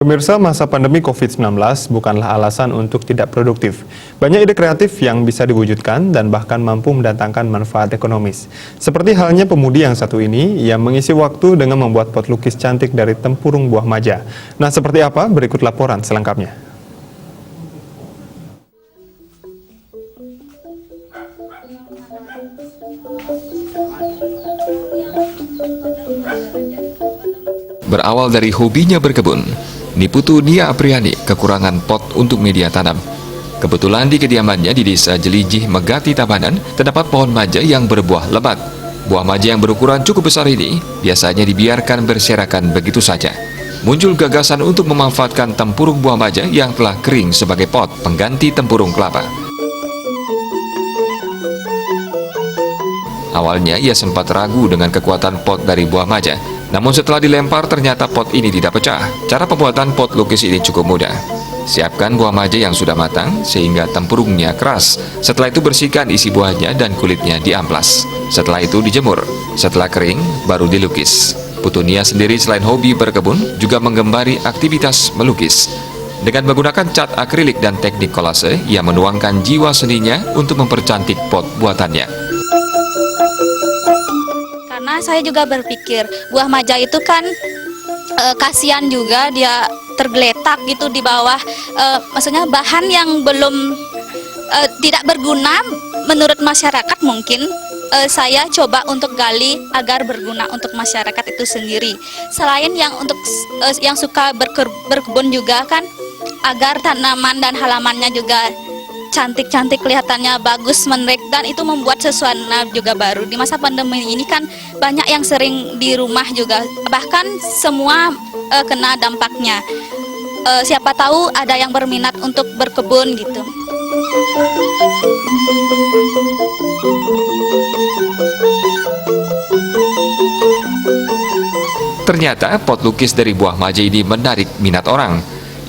Pemirsa, masa pandemi COVID-19 bukanlah alasan untuk tidak produktif. Banyak ide kreatif yang bisa diwujudkan dan bahkan mampu mendatangkan manfaat ekonomis. Seperti halnya pemudi yang satu ini, yang mengisi waktu dengan membuat pot lukis cantik dari tempurung buah maja. Nah, seperti apa? Berikut laporan selengkapnya. Berawal dari hobinya berkebun, Niputu Nia Apriani kekurangan pot untuk media tanam. Kebetulan di kediamannya di Desa Jelijih, Megati, Tabanan, terdapat pohon maja yang berbuah lebat. Buah maja yang berukuran cukup besar ini biasanya dibiarkan berserakan begitu saja. Muncul gagasan untuk memanfaatkan tempurung buah maja yang telah kering sebagai pot pengganti tempurung kelapa. Awalnya ia sempat ragu dengan kekuatan pot dari buah maja. Namun setelah dilempar ternyata pot ini tidak pecah. Cara pembuatan pot lukis ini cukup mudah. Siapkan buah maja yang sudah matang sehingga tempurungnya keras. Setelah itu bersihkan isi buahnya dan kulitnya diamplas. Setelah itu dijemur. Setelah kering baru dilukis. Putu Nia sendiri selain hobi berkebun juga menggembari aktivitas melukis. Dengan menggunakan cat akrilik dan teknik kolase, ia menuangkan jiwa seninya untuk mempercantik pot buatannya. Karena saya juga berpikir buah maja itu kan kasihan juga dia tergeletak gitu di bawah, maksudnya bahan yang belum tidak berguna menurut masyarakat mungkin. Saya coba untuk gali agar berguna untuk masyarakat itu sendiri. Selain yang untuk yang suka berkebun juga kan, agar tanaman dan halamannya juga cantik-cantik, kelihatannya bagus, menarik, dan itu membuat suasana juga baru. Di masa pandemi ini kan banyak yang sering di rumah juga, bahkan semua kena dampaknya. Siapa tahu ada yang berminat untuk berkebun gitu. Ternyata pot lukis dari buah maja ini menarik minat orang.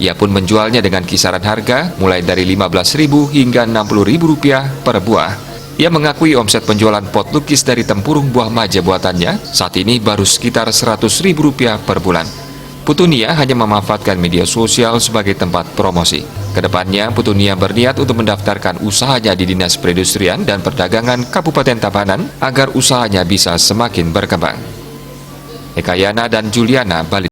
Ia pun menjualnya dengan kisaran harga mulai dari Rp15.000 hingga Rp60.000 per buah. Ia mengakui omset penjualan pot lukis dari tempurung buah maja buatannya saat ini baru sekitar Rp100.000 per bulan. Putu Nia hanya memanfaatkan media sosial sebagai tempat promosi. Kedepannya, Putu Nia berniat untuk mendaftarkan usahanya di Dinas Perindustrian dan Perdagangan Kabupaten Tabanan agar usahanya bisa semakin berkembang. Eka Yana dan Juliana, Bali.